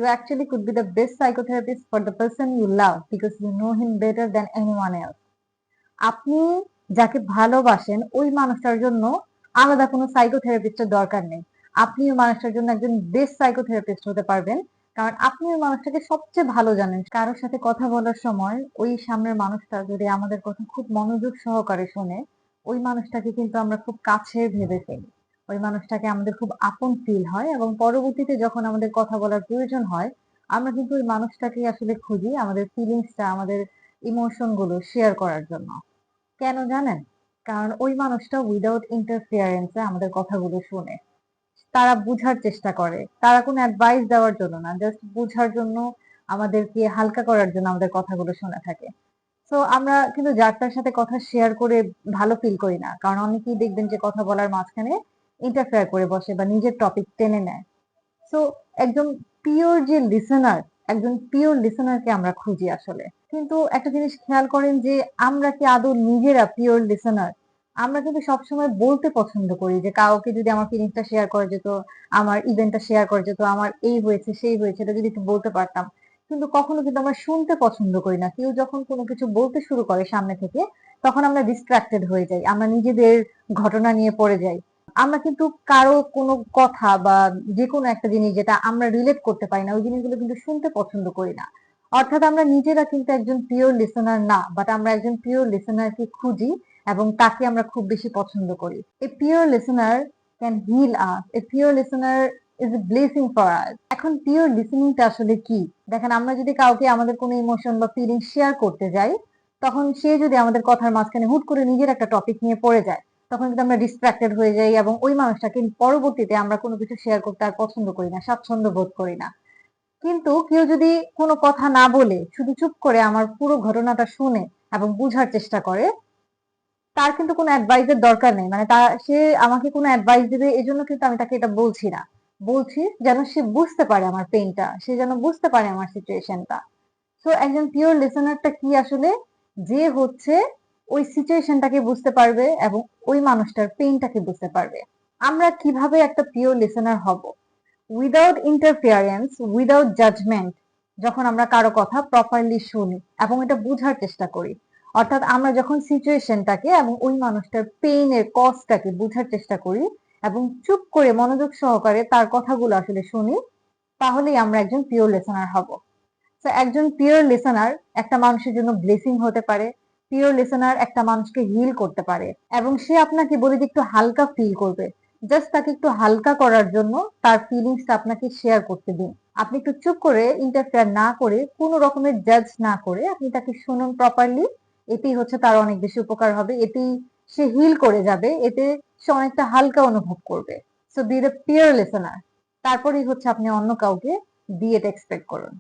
You actually could be the best psychotherapist for the person you love because you know him better than anyone else. আপনি যাকে ভালোবাসেন ওই মানুষটার জন্য আলাদা কোনো সাইকোথেরাপিস্টের দরকার নেই। আপনি ওই মানুষটার জন্য একজন বেস্ট সাইকোথেরাপিস্ট হতে পারবেন। কারণ আপনি ওই মানুষটাকে সবচেয়ে ভালো জানেন। কারো সাথে কথা বলার সময় ওই সামনের মানুষটা যদি আমাদের কথা খুব মনোযোগ সহকারে শোনে, ওই মানুষটাকে কিন্তু আমরা খুব কাছের ভেবে ফেলি। ওই মানুষটাকে আমাদের খুব আপন ফিল হয় এবং পরবর্তীতে যখন আমাদের কথা বলার প্রয়োজন হয়, আমরা কিন্তু ওই মানুষটাকেই আসলে খুঁজি আমাদের ফিলিংসটা, আমাদের ইমোশন গুলো শেয়ার করার জন্য। কেন জানেন? কারণ ওই মানুষটা উইদাউট ইন্টারফিয়ারেন্স এ আমাদের কথাগুলো শোনে। তারা বুঝার চেষ্টা করে। তারা কোনো অ্যাডভাইস দেওয়ার জন্য না, জাস্ট বুঝার জন্য, আমাদেরকে হালকা করার জন্য আমাদের কথাগুলো শুনে থাকে। সো আমরা কিন্তু যার তার সাথে কথা শেয়ার করে ভালো ফিল করি না। কারণ অনেকেই দেখবেন যে কথা বলার মাঝখানে ইন্টারফেয়ার করে বসে বা নিজের টপিক টেনে নেয়। সো একজন পিওর যে লিসেনার, একজন পিওর লিসেনারকে আমরা খুঁজি আসলে। কিন্তু একটা জিনিস খেয়াল করেন যে আমরা কি আদৌ নিজেরা পিওর লিসেনার? আমরা কিন্তু সবসময় বলতে পছন্দ করি যে কাউকে যদি আমার ফিলিংসটা শেয়ার করা যেত, আমার ইভেন্টটা শেয়ার করা যেত, আমার এই হয়েছে সেই হয়েছে এটা যদি একটু বলতে পারতাম। কিন্তু কখনো কিন্তু আমরা শুনতে পছন্দ করি না। কেউ যখন কোনো কিছু বলতে শুরু করে সামনে থেকে তখন আমরা ডিস্ট্রাক্টেড হয়ে যাই। আমরা নিজেদের ঘটনা নিয়ে পড়ে যাই। আমরা কিন্তু কারো কোনো কথা বা যেকোনো একটা জিনিস যেটা আমরা রিলেট করতে পারি না ওই জিনিসগুলো কিন্তু শুনতে পছন্দ করি না। অর্থাৎ আমরা নিজেরা কিন্তু একজন পিওর লিসেনার না, বাট আমরা একজন পিওর লিসেনারকে খুঁজি এবং তাকে আমরা খুব বেশি পছন্দ করি। A pure listener can heal us, a pure listener is a blessing for us. এখন পিওর লিসেনিংটা আসলে কি? দেখেন, আমরা যদি কাউকে আমাদের কোনো ইমোশন বা ফিলিং শেয়ার করতে যাই, তখন সে যদি আমাদের কথার মাঝখানে হুট করে নিজের একটা টপিক নিয়ে পড়ে যায়, তখন কিন্তু আমরা ডিস্ট্রাক্টেড হয়ে যাই এবং ওই মানুষটাকে পরবর্তীতে আমরা কোনো কিছু শেয়ার করতে আর পছন্দ করি না, স্বাচ্ছন্দ্য বোধ করি না। কিন্তু কেউ যদি কোনো কথা না বলে শুধু চুপ করে আমার পুরো ঘটনাটা শুনে এবং বুঝার চেষ্টা করে, তার কিন্তু কোনো অ্যাডভাইসের দরকার নেই। মানে সে আমাকে কোনো অ্যাডভাইস দিবে এজন্য কিন্তু আমি তাকে এটা বলছি না। বলছি যেন সে বুঝতে পারে আমার পেইনটা, সে যেন বুঝতে পারে আমার সিচুয়েশনটা। সো একজন পিওর লিসেনারটা কি আসলে? যে হচ্ছে ওই সিচুয়েশনটাকে বুঝতে পারবে এবং ওই মানুষটার পেইনটাকে বুঝতে পারবে। আমরা কিভাবে একটা পিওর লিসেনার হব? Without interference, without judgement. যখন আমরা কারো কথা প্রপারলি শুনি এবং এটা বুঝার চেষ্টা করি, অর্থাৎ আমরা যখন সিচুয়েশনটাকে এবং ওই মানুষটার পেইনের কজটাকে বুঝার চেষ্টা করি এবং চুপ করে মনোযোগ সহকারে তার কথাগুলো আসলে শুনি, তাহলেই আমরা একজন পিওর লিসেনার হব। তো একজন পিওর লিসেনার একটা মানুষের জন্য ব্লেসিং হতে পারে। পিওর লিসেনার একটা মানুষকে হিল করতে পারে এবং সে আপনাকে বলে যে একটু হালকা ফিল করবে। জাস্ট তাকে একটু হালকা করার জন্য তার ফিলিংসটা আপনাকে শেয়ার করতে দিন। আপনি একটু চুপ করে ইন্টারফেয়ার না করে কোনো রকমের জাজ না করে আপনি তাকে শুনুন প্রপারলি। এতেই হচ্ছে তার অনেক বেশি উপকার হবে। এতেই সে হিল করে যাবে। এতে সে অনেকটা হালকা অনুভব করবে। So B the pure listener. তারপরেই হচ্ছে আপনি অন্য কাউকে দিয়ে এটা এক্সপেক্ট করুন।